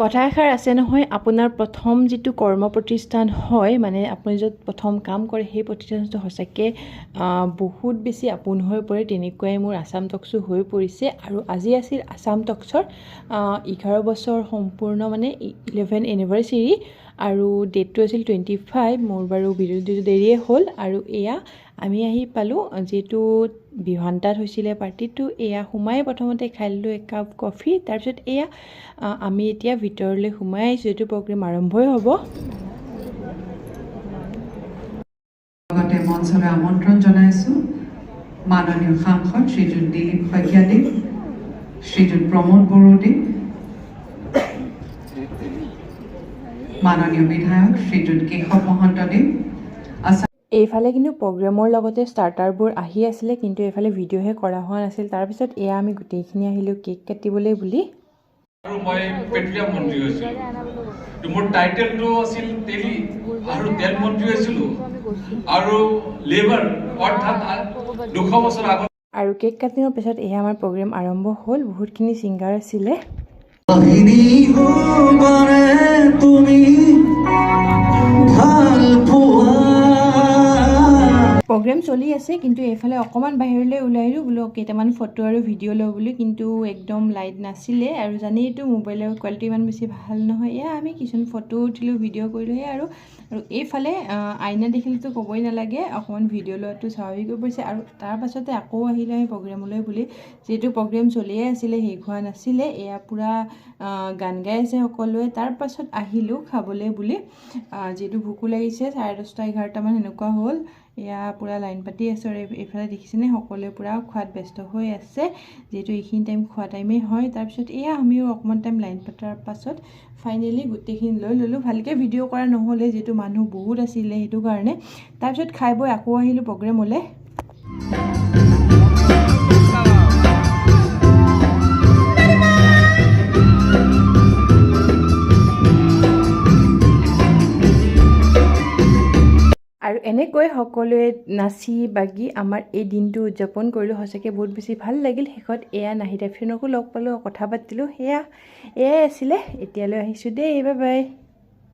কথা এষাৰ আছে নহয়, আপোনাৰ প্ৰথম যিটো কৰ্ম প্ৰতিষ্ঠান হয় মানে আপুনি য'ত প্ৰথম কাম কৰে সেই প্ৰতিষ্ঠানটো সঁচাকৈ বহুত বেছি আপোন হৈ পৰে। তেনেকুৱাই মোৰ আসাম টকছো হৈ পৰিছে। আৰু আজি আছিল আসাম টকছৰ 11 বছৰ সম্পূৰ্ণ মানে 11 এনিভাৰ্চেৰী আৰু ডেটটো আছিল 25। মোৰ বাৰু ভিডিঅ'টো দেৰিয়ে হ'ল আৰু এয়া আমি আহি পালোঁ যিহেতু বিহান্তাত হৈছিলে পাৰ্টিটো। এয়া সোমাই প্ৰথমতে খাই ল'লোঁ একাপ কফি। তাৰপিছত এয়া আমি এতিয়া ভিতৰলৈ সোমাই আহিছোঁ, যিটো প্ৰগ্ৰেম আৰম্ভই হ'ব। লগতে মঞ্চলৈ আমন্ত্ৰণ জনাইছোঁ মাননীয় সাংসদ শ্ৰীযুত দিলীপ শইকীয়াদেৱ, শ্ৰীযুত প্ৰমোদ বড়োদেৱ, মাননীয় বিধায়ক শ্ৰীযুত কেশৱ মহন্তদেৱ। এইফালে কিন্তু প্ৰগ্ৰেমৰ লগতে ষ্টাৰ্টাৰবোৰ আহি আছিলে, কিন্তু এইফালে ভিডিঅ'হে কৰা হোৱা নাছিল। তাৰপিছত এয়া আমি গোটেইখিনি আহিলোঁ কেক কাটিবলৈ বুলি। আৰু মই পেট্ৰলিয়াম মন্ত্ৰী হৈছিলোঁ, মোৰ টাইটেলটো আছিল তেলি আৰু তেল মন্ত্ৰী হৈছিলোঁ আৰু লেবাৰ অৰ্থাৎ 200 বছৰ আগত। আৰু কেক কাটিঙৰ পিছত এয়া আমাৰ প্ৰগ্ৰেম আৰম্ভ হ'ল। বহুতখিনি ছিংগাৰ আছিলে। প্ৰগ্ৰেম চলি আছে, কিন্তু এইফালে অকণমান বাহিৰলৈ ওলাই আহিলোঁ বোলো কেইটামান ফটো আৰু ভিডিঅ' লওঁ বুলি, কিন্তু একদম লাইট নাছিলে। আৰু জানেইতো মোবাইলৰ কোৱালিটি ইমান বেছি ভাল নহয়। এয়া আমি কিছুমান ফটো উঠিলোঁ, ভিডিঅ' কৰিলোঁ আৰু এইফালে আইনা দেখিলেতো ক'বই নালাগে, অকণমান ভিডিঅ' লোৱাটো স্বাভাৱিক হৈ পৰিছে। আৰু তাৰ পাছতে আকৌ আহিলে আমি প্ৰগ্ৰেমলৈ বুলি, যিহেতু প্ৰগ্ৰেম চলিয়ে আছিলে, শেষ হোৱা নাছিলে। এয়া পূৰা গান গাই আছে সকলোৱে। তাৰ পাছত আহিলোঁ খাবলৈ বুলি, যিহেতু ভোকো লাগিছে। 10:30 11টামান সেনেকুৱা হ'ল। এয়া পূৰা লাইন পাতি আছে আৰু এইফালে দেখিছেনে সকলোৱে পূৰা খোৱাত ব্যস্ত হৈ আছে, যিহেতু এইখিনি টাইম খোৱা টাইমেই হয়। তাৰপিছত এয়া আমিও অকণমান টাইম লাইন পতাৰ পাছত ফাইনেলি গোটেইখিনি লৈ ল'লোঁ। ভালকৈ ভিডিঅ' কৰা নহ'লে, যিহেতু মানুহ বহুত আছিলে সেইটো কাৰণে। তাৰপিছত খাই বৈ আকৌ আহিলোঁ প্ৰগ্ৰেমলৈ। আৰু এনেকৈ সকলোৱে নাচি বাগি আমাৰ এই দিনটো উদযাপন কৰিলোঁ। সঁচাকৈ বহুত বেছি ভাল লাগিল। শেষত এয়া নাহিদা ফ্ৰেণ্ডকো লগ পালোঁ, কথা পাতিলোঁ। এয়াই আছিলে। এতিয়ালৈ আহিছোঁ দেই, বাই বাই।